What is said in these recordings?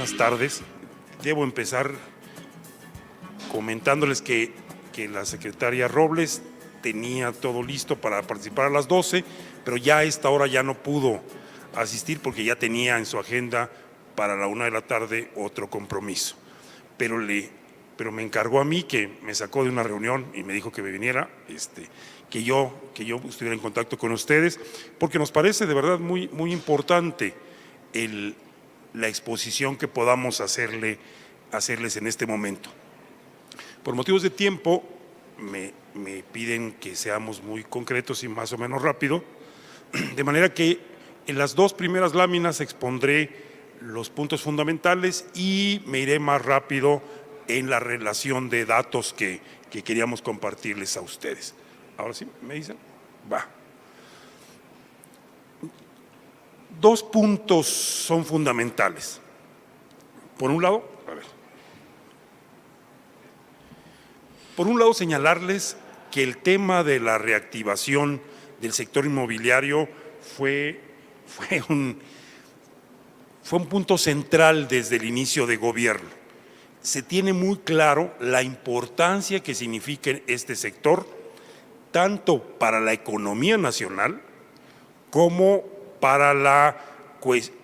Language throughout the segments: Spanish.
buenas tardes. Debo empezar comentándoles que la secretaria Robles tenía todo listo para participar a las 12, pero ya a esta hora ya no pudo asistir porque ya tenía en su agenda para la 1 de la tarde otro compromiso. Pero me encargó a mí, que me sacó de una reunión y me dijo que me viniera, que yo estuviera en contacto con ustedes, porque nos parece de verdad muy importante la exposición que podamos hacerles en este momento. Por motivos de tiempo, me piden que seamos muy concretos y más o menos rápido, de manera que en las dos primeras láminas expondré los puntos fundamentales y me iré más rápido en la relación de datos que queríamos compartirles a ustedes. Ahora sí, ¿me dicen? Va. Dos puntos son fundamentales. Por un lado, señalarles que el tema de la reactivación del sector inmobiliario fue un punto central desde el inicio de gobierno. Se tiene muy claro la importancia que significa este sector, tanto para la economía nacional como para la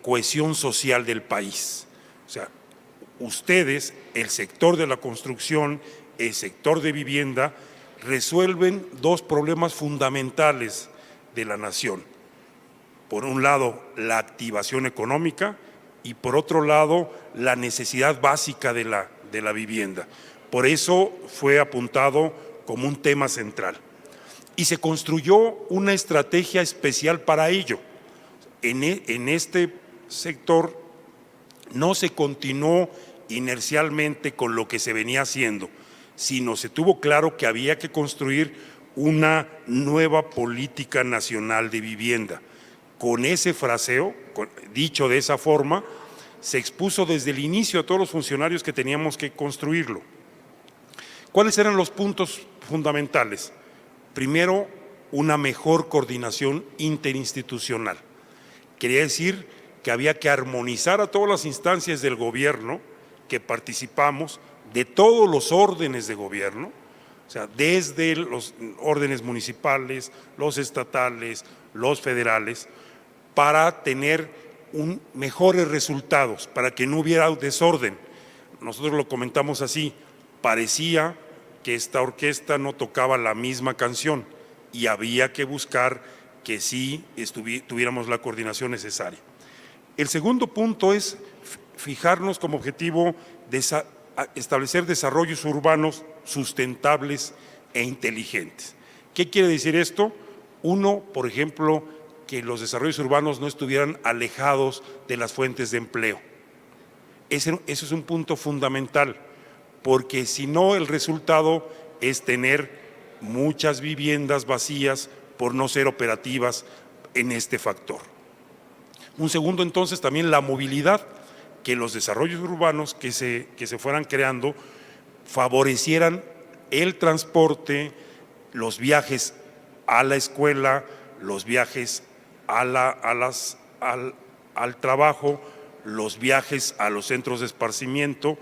cohesión social del país. O sea, ustedes, el sector de la construcción, el sector de vivienda, resuelven dos problemas fundamentales de la nación. Por un lado, la activación económica y por otro lado, la necesidad básica de la vivienda. Por eso fue apuntado como un tema central. Y se construyó una estrategia especial para ello. En este sector no se continuó inercialmente con lo que se venía haciendo, sino se tuvo claro que había que construir una nueva política nacional de vivienda. Con ese fraseo, dicho de esa forma, se expuso desde el inicio a todos los funcionarios que teníamos que construirlo. ¿Cuáles eran los puntos fundamentales? Primero, una mejor coordinación interinstitucional. Quería decir que había que armonizar a todas las instancias del gobierno que participamos, de todos los órdenes de gobierno, o sea, desde los órdenes municipales, los estatales, los federales, para tener mejores resultados, para que no hubiera desorden. Nosotros lo comentamos así, parecía que esta orquesta no tocaba la misma canción y había que buscar que sí tuviéramos la coordinación necesaria. El segundo punto es fijarnos como objetivo establecer desarrollos urbanos sustentables e inteligentes. ¿Qué quiere decir esto? Uno, por ejemplo, que los desarrollos urbanos no estuvieran alejados de las fuentes de empleo. Eso es un punto fundamental, porque si no, el resultado es tener muchas viviendas vacías por no ser operativas en este factor. Un segundo, entonces, también la movilidad, que los desarrollos urbanos que se fueran creando favorecieran el transporte, los viajes a la escuela, los viajes al trabajo, los viajes a los centros de esparcimiento,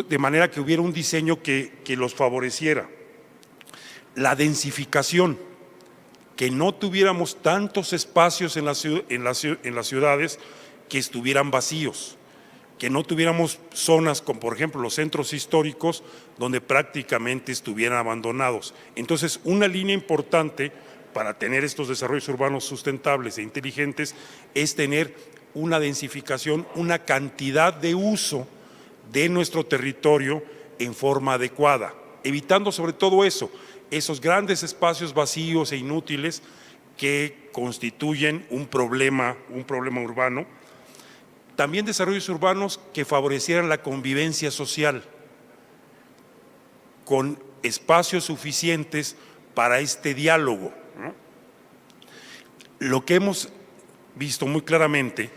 de manera que hubiera un diseño que los favoreciera. La densificación, que no tuviéramos tantos espacios en las ciudades que estuvieran vacíos, que no tuviéramos zonas como por ejemplo los centros históricos donde prácticamente estuvieran abandonados. Entonces, una línea importante para tener estos desarrollos urbanos sustentables e inteligentes es tener una densificación, una cantidad de uso de nuestro territorio en forma adecuada, evitando sobre todo esos grandes espacios vacíos e inútiles que constituyen un problema urbano. También desarrollos urbanos que favorecieran la convivencia social, con espacios suficientes para este diálogo, ¿no? Lo que hemos visto muy claramente,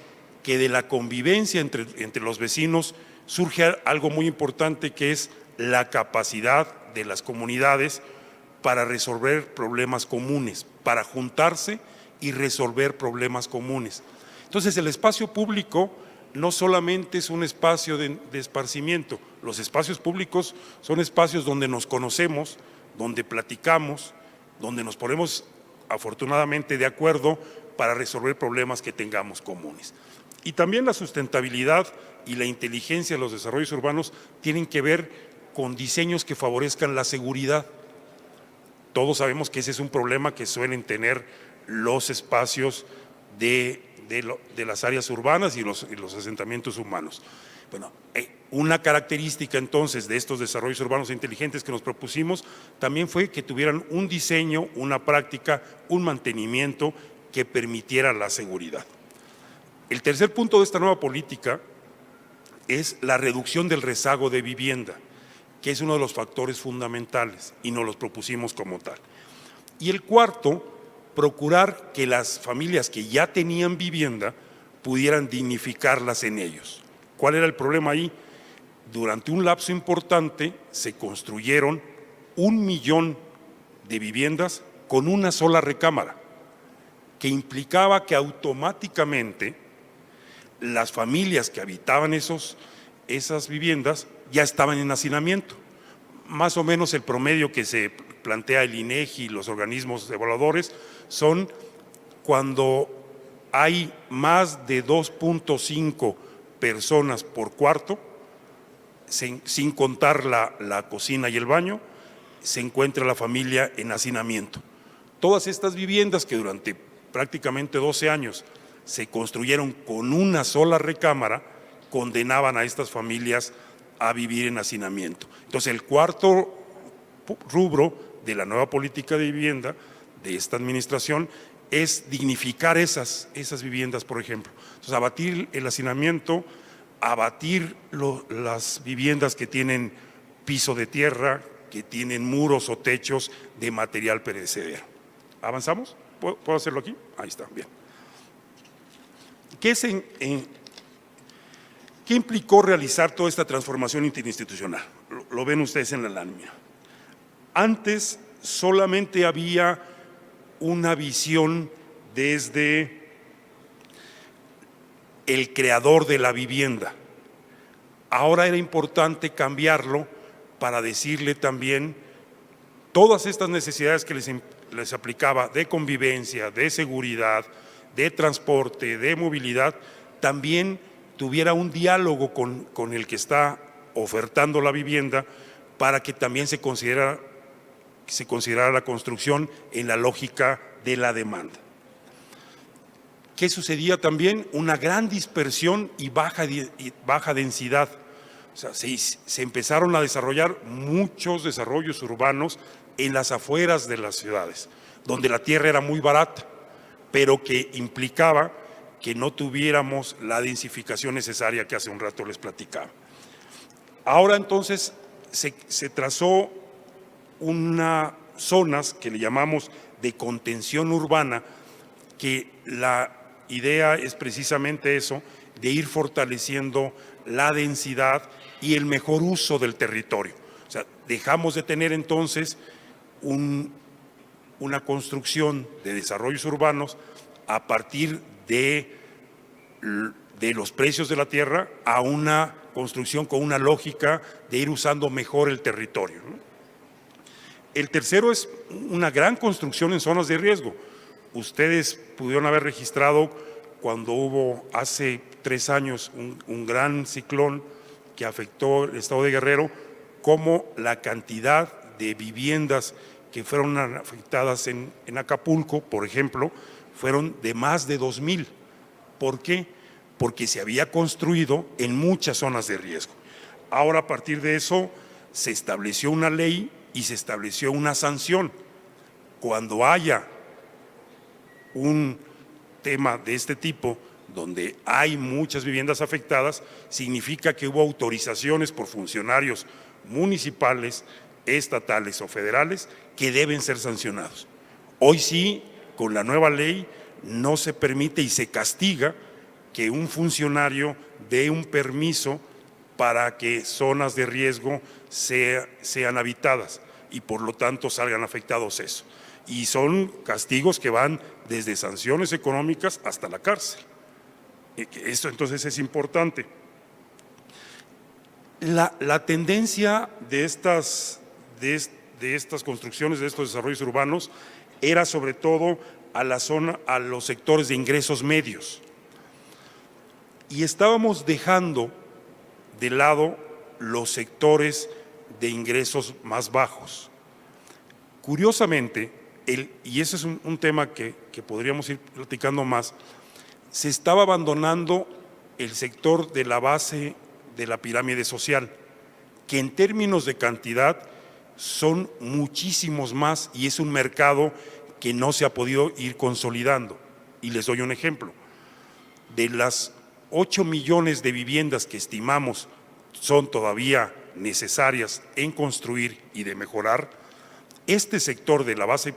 que de la convivencia entre los vecinos surge algo muy importante, que es la capacidad de las comunidades para resolver problemas comunes, para juntarse y resolver problemas comunes. Entonces, el espacio público no solamente es un espacio de esparcimiento, los espacios públicos son espacios donde nos conocemos, donde platicamos, donde nos ponemos afortunadamente de acuerdo para resolver problemas que tengamos comunes. Y también la sustentabilidad y la inteligencia de los desarrollos urbanos tienen que ver con diseños que favorezcan la seguridad. Todos sabemos que ese es un problema que suelen tener los espacios de las áreas urbanas y los asentamientos humanos. Bueno, una característica entonces de estos desarrollos urbanos inteligentes que nos propusimos también fue que tuvieran un diseño, una práctica, un mantenimiento que permitiera la seguridad. El tercer punto de esta nueva política es la reducción del rezago de vivienda, que es uno de los factores fundamentales y nos los propusimos como tal. Y el cuarto, procurar que las familias que ya tenían vivienda pudieran dignificarlas en ellos. ¿Cuál era el problema ahí? Durante un lapso importante se construyeron 1 millón de viviendas con una sola recámara, que implicaba que automáticamente las familias que habitaban esas viviendas ya estaban en hacinamiento. Más o menos el promedio que se plantea el INEGI y los organismos evaluadores son cuando hay más de 2.5 personas por cuarto, sin contar la cocina y el baño, se encuentra la familia en hacinamiento. Todas estas viviendas que durante prácticamente 12 años se construyeron con una sola recámara, condenaban a estas familias a vivir en hacinamiento. Entonces, el cuarto rubro de la nueva política de vivienda de esta administración es dignificar esas viviendas, por ejemplo. Entonces, abatir el hacinamiento, abatir las viviendas que tienen piso de tierra, que tienen muros o techos de material perecedero. ¿Avanzamos? ¿Puedo hacerlo aquí? Ahí está, bien. ¿Qué implicó realizar toda esta transformación interinstitucional? Lo ven ustedes en la lámina. Antes solamente había una visión desde el creador de la vivienda. Ahora era importante cambiarlo para decirle también todas estas necesidades que les aplicaba de convivencia, de seguridad, de transporte, de movilidad, también tuviera un diálogo con el que está ofertando la vivienda para que también se considerara la construcción en la lógica de la demanda. ¿Qué sucedía también? Una gran dispersión y baja densidad. O sea, se empezaron a desarrollar muchos desarrollos urbanos en las afueras de las ciudades, donde la tierra era muy barata, pero que implicaba que no tuviéramos la densificación necesaria que hace un rato les platicaba. Ahora entonces se trazó unas zonas que le llamamos de contención urbana, que la idea es precisamente eso, de ir fortaleciendo la densidad y el mejor uso del territorio. O sea, dejamos de tener entonces una construcción de desarrollos urbanos a partir de los precios de la tierra a una construcción con una lógica de ir usando mejor el territorio, ¿no? El tercero es una gran construcción en zonas de riesgo. Ustedes pudieron haber registrado cuando hubo hace 3 años un gran ciclón que afectó el estado de Guerrero, cómo la cantidad de viviendas que fueron afectadas en Acapulco, por ejemplo, fueron de más de 2,000. ¿Por qué? Porque se había construido en muchas zonas de riesgo. Ahora, a partir de eso, se estableció una ley y se estableció una sanción. Cuando haya un tema de este tipo, donde hay muchas viviendas afectadas, significa que hubo autorizaciones por funcionarios municipales, estatales o federales que deben ser sancionados. Hoy sí, con la nueva ley, no se permite y se castiga que un funcionario dé un permiso para que zonas de riesgo sean habitadas y por lo tanto salgan afectados eso. Y son castigos que van desde sanciones económicas hasta la cárcel. Esto entonces es importante. La tendencia de estas construcciones, de estos desarrollos urbanos, era sobre todo a los sectores de ingresos medios. Y estábamos dejando de lado los sectores de ingresos más bajos. Curiosamente, y ese es un tema que podríamos ir platicando más, se estaba abandonando el sector de la base de la pirámide social, que en términos de cantidad son muchísimos más y es un mercado que no se ha podido ir consolidando. Y les doy un ejemplo. De las 8 millones de viviendas que estimamos son todavía necesarias en construir y de mejorar, este sector de la base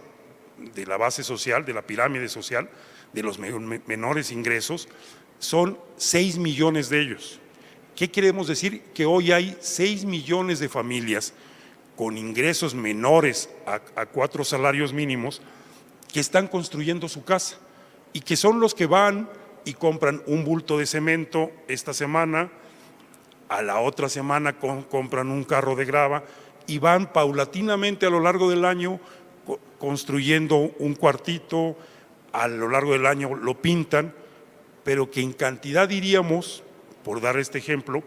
social, de la pirámide social, de los menores ingresos, son 6 millones de ellos. ¿Qué queremos decir? Que hoy hay 6 millones de familias con ingresos menores a 4 salarios mínimos que están construyendo su casa y que son los que van y compran un bulto de cemento esta semana, a la otra semana compran un carro de grava y van paulatinamente a lo largo del año construyendo un cuartito, a lo largo del año lo pintan, pero que en cantidad diríamos, por dar este ejemplo,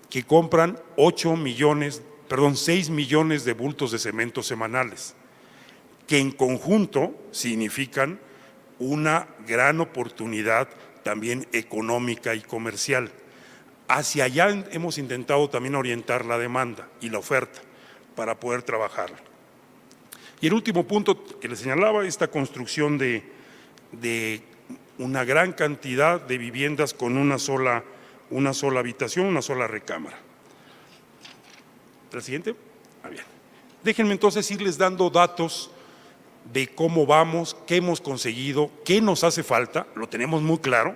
que compran 6 millones de bultos de cemento semanales, que en conjunto significan una gran oportunidad también económica y comercial. Hacia allá hemos intentado también orientar la demanda y la oferta para poder trabajarla. Y el último punto que les señalaba, esta construcción de una gran cantidad de viviendas con una sola habitación, una sola recámara. ¿La siguiente? Bien. Déjenme entonces irles dando datos de cómo vamos, qué hemos conseguido, qué nos hace falta, lo tenemos muy claro.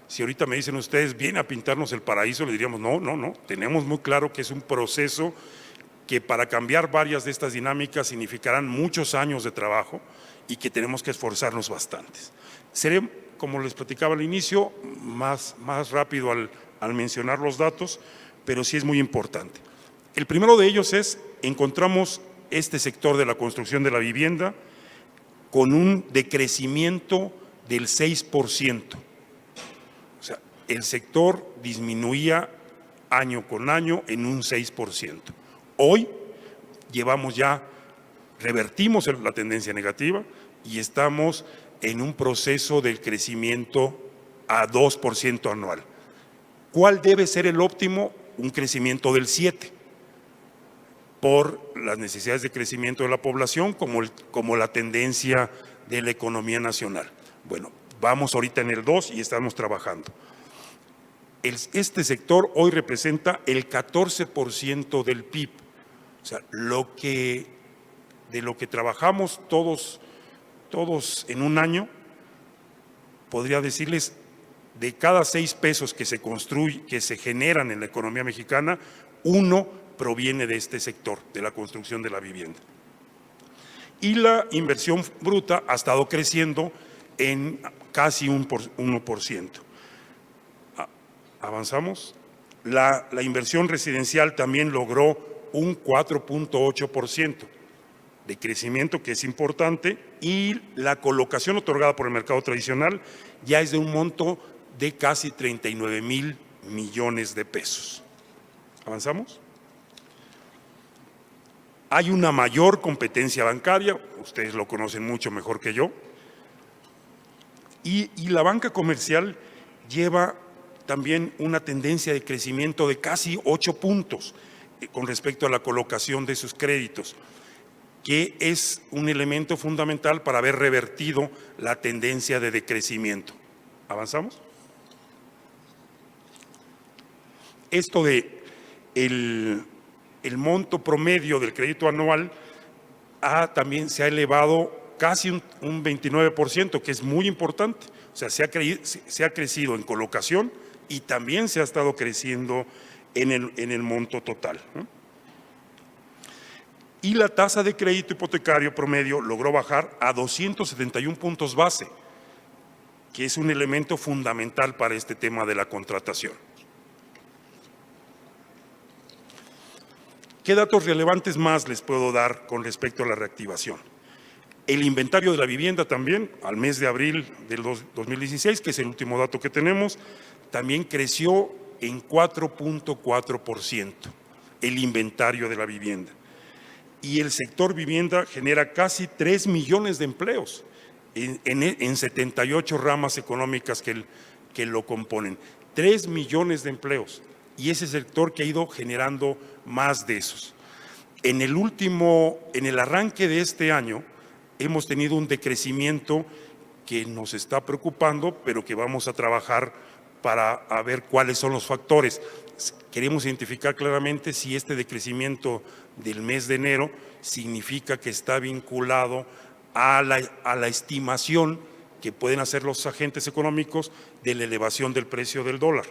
Si ahorita me dicen ustedes, viene a pintarnos el paraíso, le diríamos no, tenemos muy claro que es un proceso que para cambiar varias de estas dinámicas significarán muchos años de trabajo y que tenemos que esforzarnos bastantes. Seré, como les platicaba al inicio, más rápido al mencionar los datos, pero sí es muy importante. El primero de ellos es, encontramos este sector de la construcción de la vivienda con un decrecimiento del 6%. O sea, el sector disminuía año con año en un 6%. Hoy revertimos la tendencia negativa y estamos en un proceso del crecimiento a 2% anual. ¿Cuál debe ser el óptimo? Un crecimiento del 7%, por las necesidades de crecimiento de la población como la tendencia de la economía nacional. Bueno, vamos ahorita en el 2 y estamos trabajando. Este sector hoy representa el 14% del PIB. O sea, de lo que trabajamos todos en un año, podría decirles, de cada 6 pesos que se generan en la economía mexicana, 1 proviene de este sector, de la construcción de la vivienda. Y la inversión bruta ha estado creciendo en casi un 1%. Avanzamos. La inversión residencial también logró un 4.8% de crecimiento, que es importante, y la colocación otorgada por el mercado tradicional ya es de un monto de casi 39,000 millones de pesos. ¿Avanzamos? Hay una mayor competencia bancaria, ustedes lo conocen mucho mejor que yo, y la banca comercial lleva también una tendencia de crecimiento de casi 8 puntos con respecto a la colocación de sus créditos, que es un elemento fundamental para haber revertido la tendencia de decrecimiento. ¿Avanzamos? Esto de el monto promedio del crédito anual también se ha elevado casi un 29%, que es muy importante. O sea, se ha crecido en colocación y también se ha estado creciendo en el monto total, ¿no? Y la tasa de crédito hipotecario promedio logró bajar a 271 puntos base. que es un elemento fundamental para este tema de la contratación. ¿Qué datos relevantes más les puedo dar con respecto a la reactivación? El inventario de la vivienda también, al mes de abril del 2016, que es el último dato que tenemos, también creció en 4.4% el inventario de la vivienda. Y el sector vivienda genera casi 3 millones de empleos en 78 ramas económicas que lo componen. 3 millones de empleos. Y ese sector que ha ido generando más de esos. En el arranque de este año, hemos tenido un decrecimiento que nos está preocupando, pero que vamos a trabajar para ver cuáles son los factores. Queremos identificar claramente si este decrecimiento del mes de enero significa que está vinculado a la estimación que pueden hacer los agentes económicos de la elevación del precio del dólar,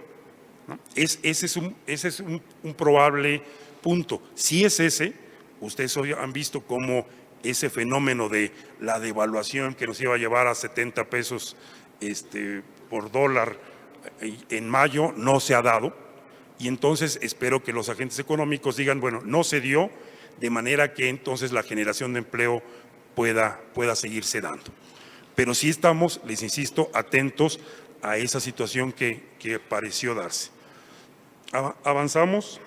¿no? Ese es un probable punto. Si es ese, ustedes hoy han visto cómo ese fenómeno de la devaluación que nos iba a llevar a 70 pesos por dólar en mayo no se ha dado, y entonces espero que los agentes económicos digan, bueno, no se dio, de manera que entonces la generación de empleo pueda seguirse dando. Pero sí estamos, les insisto, atentos a esa situación que pareció darse. Avanzamos.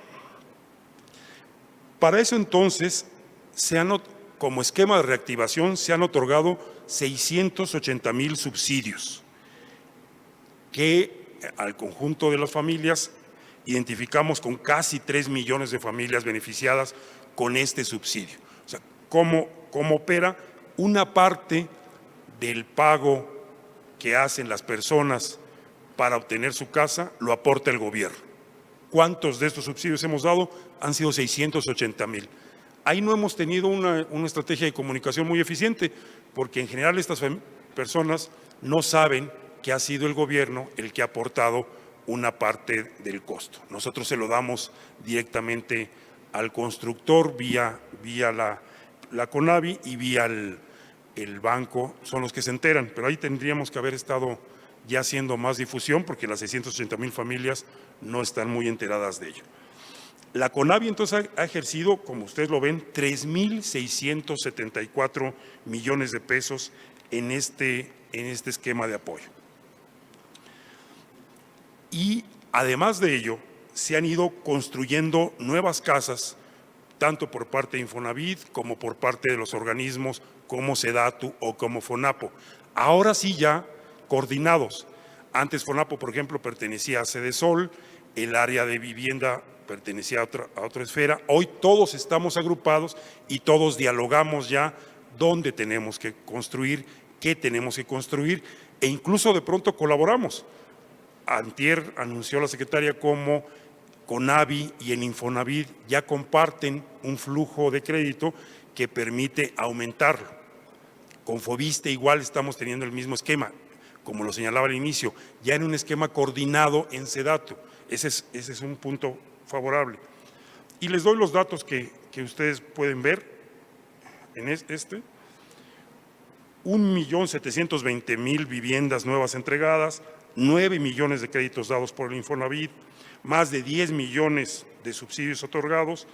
Para eso entonces como esquema de reactivación se han otorgado 680,000 subsidios que al conjunto de las familias identificamos con casi 3 millones de familias beneficiadas con este subsidio. O sea, ¿cómo opera? Una parte del pago que hacen las personas para obtener su casa lo aporta el gobierno. ¿Cuántos de estos subsidios hemos dado? Han sido 680,000. Ahí no hemos tenido una estrategia de comunicación muy eficiente, porque en general estas personas no saben que ha sido el gobierno el que ha aportado una parte del costo. Nosotros se lo damos directamente al constructor vía la CONAVI y vía el banco, son los que se enteran, pero ahí tendríamos que haber estado ya haciendo más difusión, porque las 680,000 familias no están muy enteradas de ello. La CONAVI entonces ha ejercido, como ustedes lo ven, 3,674 millones de pesos en este esquema de apoyo. Y además de ello, se han ido construyendo nuevas casas, tanto por parte de Infonavit como por parte de los organismos como SEDATU o como FONAPO. Ahora sí ya coordinados. Antes FONAPO, por ejemplo, pertenecía a Sedesol, el área de vivienda pertenecía a otra esfera. Hoy todos estamos agrupados y todos dialogamos ya dónde tenemos que construir, qué tenemos que construir, e incluso de pronto colaboramos. Antier anunció la secretaria cómo CONAVI y el Infonavit ya comparten un flujo de crédito que permite aumentarlo. Con Foviste igual estamos teniendo el mismo esquema, como lo señalaba al inicio, ya en un esquema coordinado en SEDATU. Ese es un punto favorable. Y les doy los datos que ustedes pueden ver en 1,720,000 viviendas nuevas entregadas, 9 millones de créditos dados por el Infonavit, más de 10 millones de subsidios otorgados,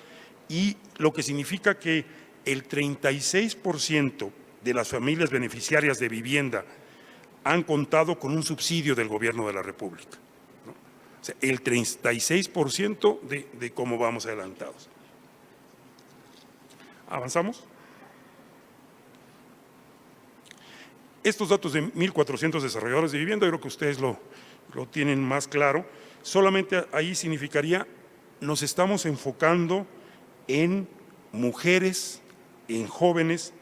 y lo que significa que el 36% de las familias beneficiarias de vivienda han contado con un subsidio del Gobierno de la República, ¿no? O sea, el 36% de cómo vamos adelantados. ¿Avanzamos? Estos datos de 1,400 desarrolladores de vivienda, yo creo que ustedes lo tienen más claro. Solamente ahí significaría, nos estamos enfocando en mujeres, en jóvenes,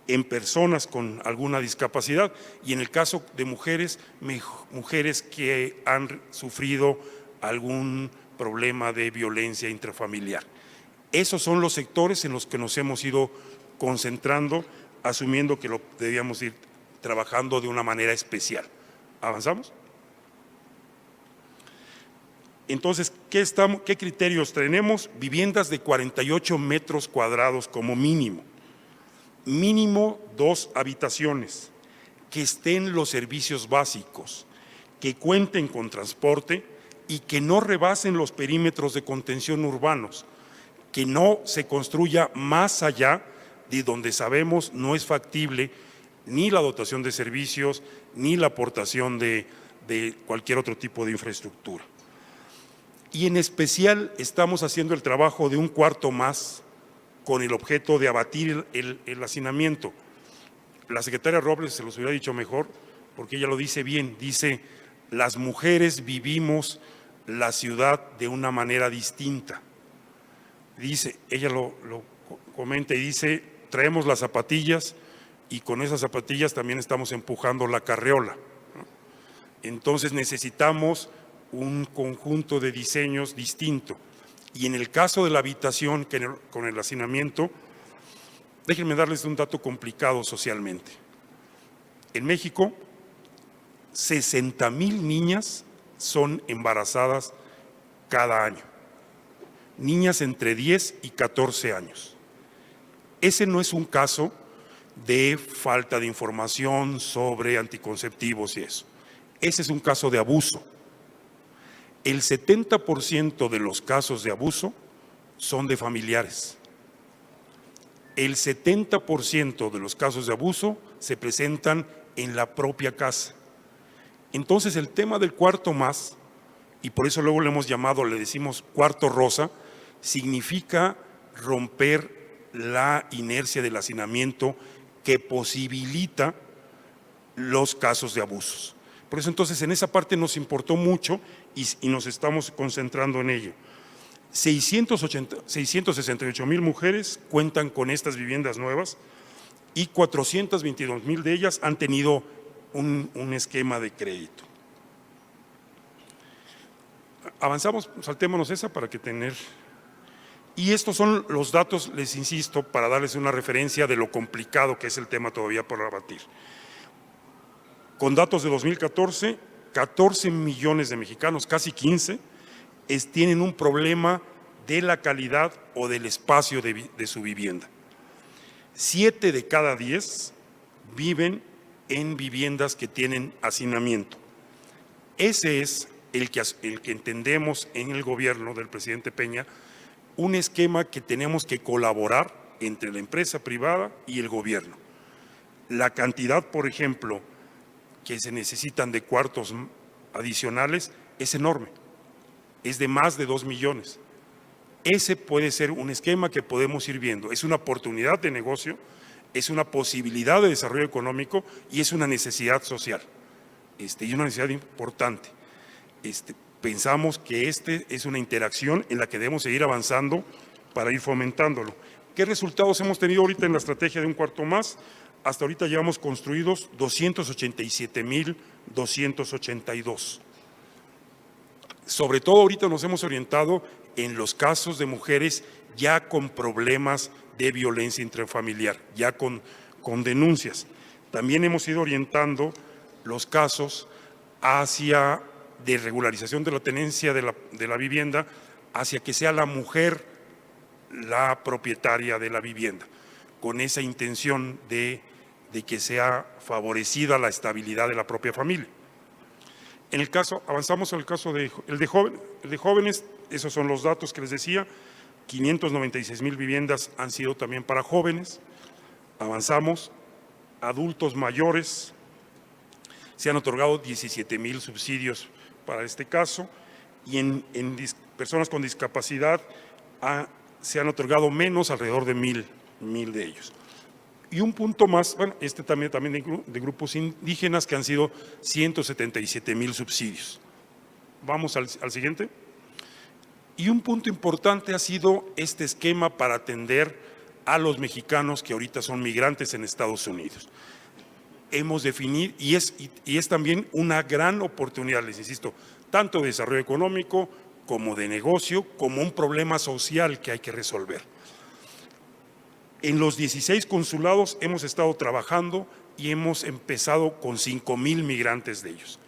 en personas con alguna discapacidad, y en el caso de mujeres, mujeres que han sufrido algún problema de violencia intrafamiliar. Esos son los sectores en los que nos hemos ido concentrando, asumiendo que lo debíamos ir trabajando de una manera especial. ¿Avanzamos? Entonces, ¿qué criterios tenemos? Viviendas de 48 metros cuadrados como mínimo. Mínimo 2 habitaciones, que estén los servicios básicos, que cuenten con transporte y que no rebasen los perímetros de contención urbanos, que no se construya más allá de donde sabemos no es factible ni la dotación de servicios ni la aportación de cualquier otro tipo de infraestructura. Y en especial estamos haciendo el trabajo de un cuarto más con el objeto de abatir el hacinamiento. La secretaria Robles se los hubiera dicho mejor, porque ella lo dice bien, dice: las mujeres vivimos la ciudad de una manera distinta. Dice, ella lo comenta y dice: traemos las zapatillas y con esas zapatillas también estamos empujando la carriola. Entonces necesitamos un conjunto de diseños distinto. Y en el caso de la habitación, con el hacinamiento, déjenme darles un dato complicado socialmente. En México, 60,000 niñas son embarazadas cada año. Niñas entre 10 y 14 años. Ese no es un caso de falta de información sobre anticonceptivos y eso. Ese es un caso de abuso. El 70% de los casos de abuso son de familiares. El 70% de los casos de abuso se presentan en la propia casa. Entonces el tema del cuarto más, y por eso luego le hemos llamado, le decimos cuarto rosa, significa romper la inercia del hacinamiento que posibilita los casos de abusos. Por eso entonces en esa parte nos importó mucho y nos estamos concentrando en ello. 668,000 mujeres cuentan con estas viviendas nuevas y 422,000 de ellas han tenido un esquema de crédito. Avanzamos, saltémonos esa para que tener… Y estos son los datos, les insisto, para darles una referencia de lo complicado que es el tema todavía por abatir. Con datos de 2014, 14 millones de mexicanos, casi 15, tienen un problema de la calidad o del espacio de su vivienda. 7 de cada 10 viven en viviendas que tienen hacinamiento. Ese es el que entendemos en el gobierno del presidente Peña, un esquema que tenemos que colaborar entre la empresa privada y el gobierno. La cantidad, por ejemplo, que se necesitan de cuartos adicionales es enorme, es de más de 2 millones. Ese puede ser un esquema que podemos ir viendo, es una oportunidad de negocio, es una posibilidad de desarrollo económico y es una necesidad social, y una necesidad importante. Pensamos que es una interacción en la que debemos seguir avanzando para ir fomentándolo. ¿Qué resultados hemos tenido ahorita en la estrategia de un cuarto más? Hasta ahorita llevamos construidos 287,282. Sobre todo ahorita nos hemos orientado en los casos de mujeres ya con problemas de violencia intrafamiliar, ya con denuncias. También hemos ido orientando los casos hacia de regularización de la tenencia de la vivienda, hacia que sea la mujer la propietaria de la vivienda, con esa intención de que sea favorecida la estabilidad de la propia familia. En el caso, avanzamos al caso de jóvenes, esos son los datos que les decía, 596,000 viviendas han sido también para jóvenes. Avanzamos, adultos mayores, se han otorgado 17,000 subsidios para este caso, y en personas con discapacidad se han otorgado menos, alrededor de 1,000 de ellos. Y un punto más, bueno, también de grupos indígenas, que han sido 177,000 subsidios. Vamos al siguiente. Y un punto importante ha sido este esquema para atender a los mexicanos que ahorita son migrantes en Estados Unidos. Hemos definido, y es también una gran oportunidad, les insisto, tanto de desarrollo económico como de negocio, como un problema social que hay que resolver. En los 16 consulados hemos estado trabajando y hemos empezado con 5,000 migrantes de ellos,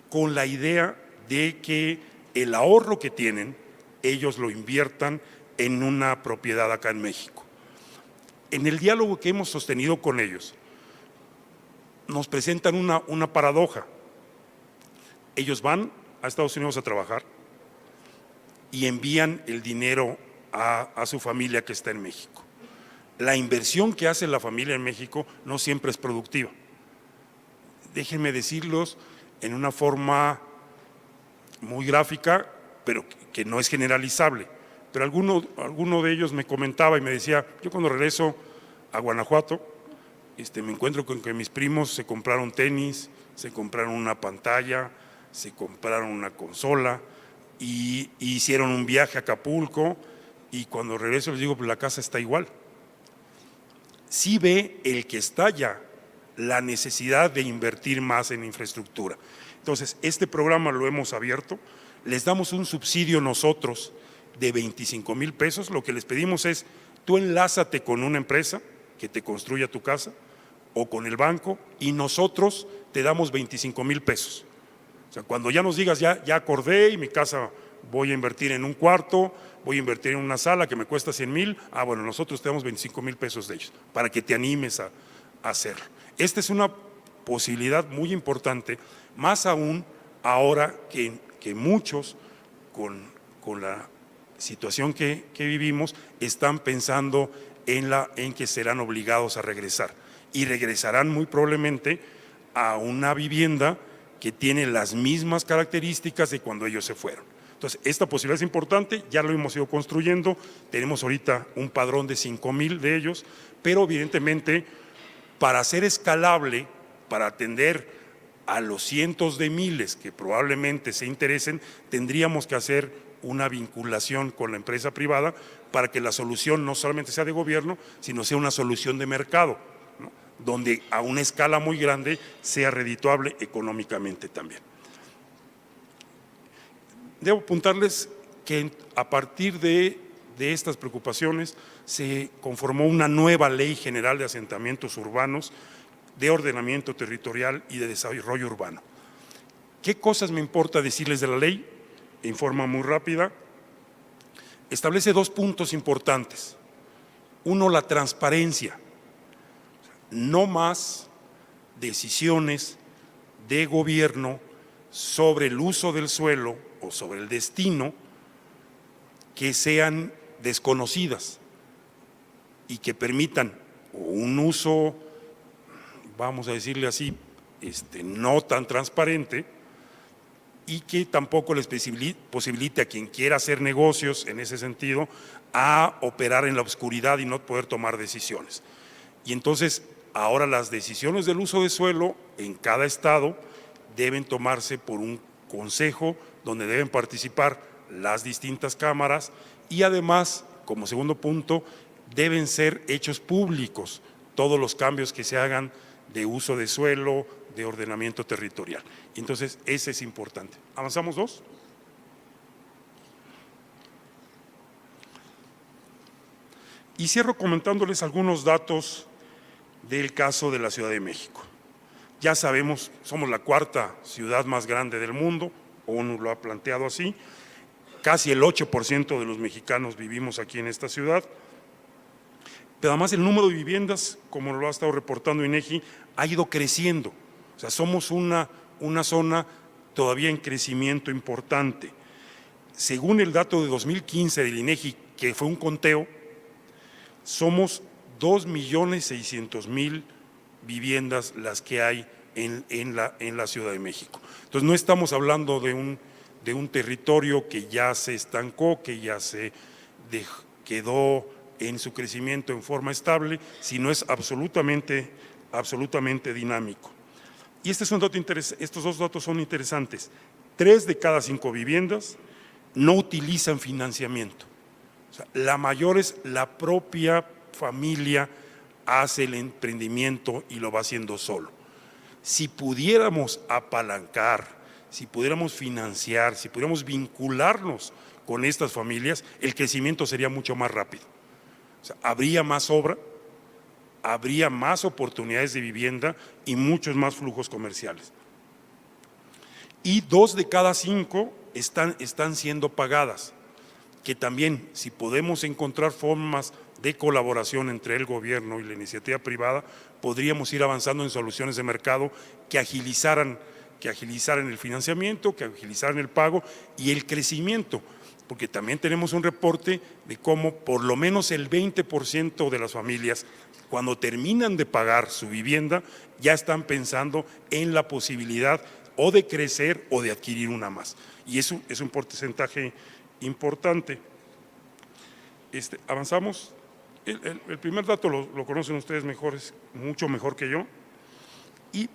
con la idea de que el ahorro que tienen, ellos lo inviertan en una propiedad acá en México. En el diálogo que hemos sostenido con ellos, nos presentan una paradoja. Ellos van a Estados Unidos a trabajar y envían el dinero a su familia que está en México. La inversión que hace la familia en México no siempre es productiva. Déjenme decirlos en una forma muy gráfica, pero que no es generalizable. Pero alguno de ellos me comentaba y me decía, yo cuando regreso a Guanajuato, me encuentro con que mis primos se compraron tenis, se compraron una pantalla, se compraron una consola y hicieron un viaje a Acapulco, y cuando regreso les digo, pues la casa está igual. Sí ve el que está allá la necesidad de invertir más en infraestructura. Entonces, este programa lo hemos abierto, les damos un subsidio nosotros de 25,000 pesos, lo que les pedimos es, tú enlázate con una empresa que te construya tu casa o con el banco y nosotros te damos 25,000 pesos. O sea, cuando ya nos digas, ya acordé y mi casa voy a invertir en un cuarto, voy a invertir en una sala que me cuesta 100,000, bueno, nosotros te damos 25,000 pesos de ellos, para que te animes a hacerlo. Esta es una posibilidad muy importante, más aún ahora que muchos con la situación que vivimos están pensando en que serán obligados a regresar, y regresarán muy probablemente a una vivienda que tiene las mismas características de cuando ellos se fueron. Entonces, esta posibilidad es importante, ya lo hemos ido construyendo, tenemos ahorita un padrón de 5,000 de ellos, pero evidentemente para ser escalable, para atender a los cientos de miles que probablemente se interesen, tendríamos que hacer una vinculación con la empresa privada para que la solución no solamente sea de gobierno, sino sea una solución de mercado, ¿no? Donde a una escala muy grande sea redituable económicamente también. Debo apuntarles que a partir de estas preocupaciones se conformó una nueva Ley General de Asentamientos Urbanos, de ordenamiento territorial y de desarrollo urbano. ¿Qué cosas me importa decirles de la ley? En forma muy rápida, establece 2 puntos importantes. Uno, la transparencia. No más decisiones de gobierno sobre el uso del suelo o sobre el destino que sean desconocidas y que permitan un uso, vamos a decirle así, no tan transparente, y que tampoco les posibilite a quien quiera hacer negocios en ese sentido a operar en la oscuridad y no poder tomar decisiones. Y entonces ahora las decisiones del uso de suelo en cada estado deben tomarse por un consejo donde deben participar las distintas cámaras, y además, como segundo punto, deben ser hechos públicos todos los cambios que se hagan de uso de suelo, de ordenamiento territorial. Entonces, ese es importante. ¿Avanzamos 2? Y cierro comentándoles algunos datos del caso de la Ciudad de México. Ya sabemos, somos la 4ª ciudad más grande del mundo, ONU lo ha planteado así, casi el 8% de los mexicanos vivimos aquí en esta ciudad, pero además el número de viviendas, como lo ha estado reportando INEGI, ha ido creciendo. O sea, somos una zona todavía en crecimiento importante. Según el dato de 2015 del INEGI, que fue un conteo, somos 2,600,000 viviendas las que hay en la Ciudad de México. Entonces, no estamos hablando de un territorio que ya se estancó, que ya se quedó en su crecimiento en forma estable, sino es absolutamente dinámico. Y este es un dato estos 2 datos son interesantes. 3 de cada 5 viviendas no utilizan financiamiento. O sea, la mayor es la propia familia hace el emprendimiento y lo va haciendo solo. Si pudiéramos apalancar, si pudiéramos financiar, si pudiéramos vincularnos con estas familias, el crecimiento sería mucho más rápido. O sea, habría más obra, habría más oportunidades de vivienda y muchos más flujos comerciales. Y 2 de cada 5 están siendo pagadas, que también, si podemos encontrar formas de colaboración entre el gobierno y la iniciativa privada, podríamos ir avanzando en soluciones de mercado que agilizaran el financiamiento, que agilizaran el pago y el crecimiento, porque también tenemos un reporte de cómo por lo menos el 20% de las familias, cuando terminan de pagar su vivienda, ya están pensando en la posibilidad o de crecer o de adquirir una más. Y eso es un porcentaje importante. Avanzamos. El primer dato lo conocen ustedes mejor, es mucho mejor que yo,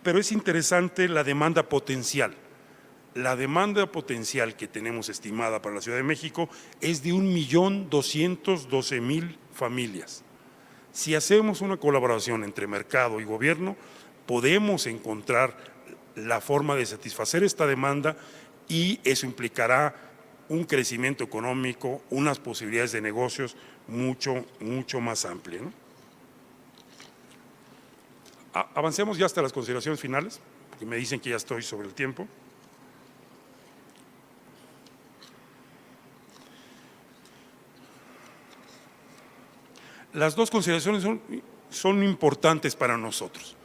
pero es interesante la demanda potencial. La demanda potencial que tenemos estimada para la Ciudad de México es de 1.212.000 familias. Si hacemos una colaboración entre mercado y gobierno, podemos encontrar la forma de satisfacer esta demanda y eso implicará un crecimiento económico, unas posibilidades de negocios mucho más amplias, ¿no? Avancemos ya hasta las consideraciones finales, porque me dicen que ya estoy sobre el tiempo. Las dos consideraciones son importantes para nosotros,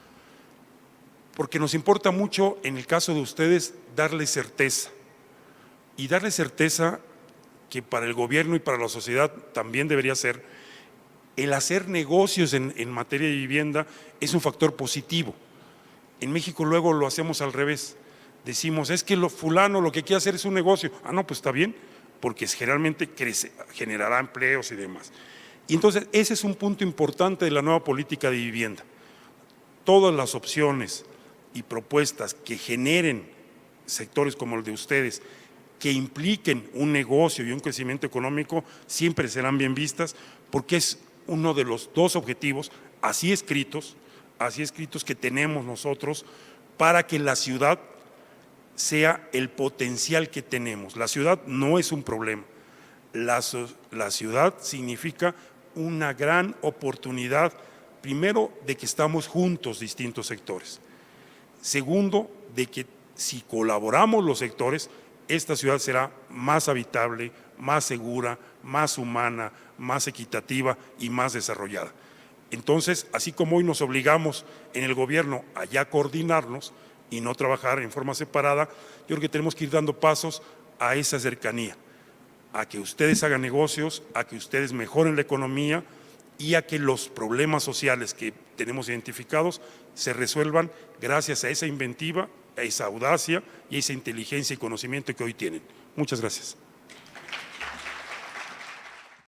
porque nos importa mucho, en el caso de ustedes, darles certeza. Y darles certeza que para el gobierno y para la sociedad también debería ser, el hacer negocios en materia de vivienda es un factor positivo. En México luego lo hacemos al revés. Decimos, es que fulano lo que quiere hacer es un negocio. Ah, no, pues está bien, porque generalmente generará empleos y demás. Y entonces ese es un punto importante de la nueva política de vivienda. Todas las opciones y propuestas que generen sectores como el de ustedes, que impliquen un negocio y un crecimiento económico, siempre serán bien vistas, porque es uno de los dos objetivos así escritos que tenemos nosotros para que la ciudad sea el potencial que tenemos. La ciudad no es un problema, la ciudad significa una gran oportunidad, primero, de que estamos juntos distintos sectores. Segundo, de que si colaboramos los sectores, esta ciudad será más habitable, más segura, más humana, más equitativa y más desarrollada. Entonces, así como hoy nos obligamos en el gobierno a ya coordinarnos y no trabajar en forma separada, yo creo que tenemos que ir dando pasos a esa cercanía, a que ustedes hagan negocios, a que ustedes mejoren la economía y a que los problemas sociales que tenemos identificados se resuelvan gracias a esa inventiva, a esa audacia y a esa inteligencia y conocimiento que hoy tienen. Muchas gracias.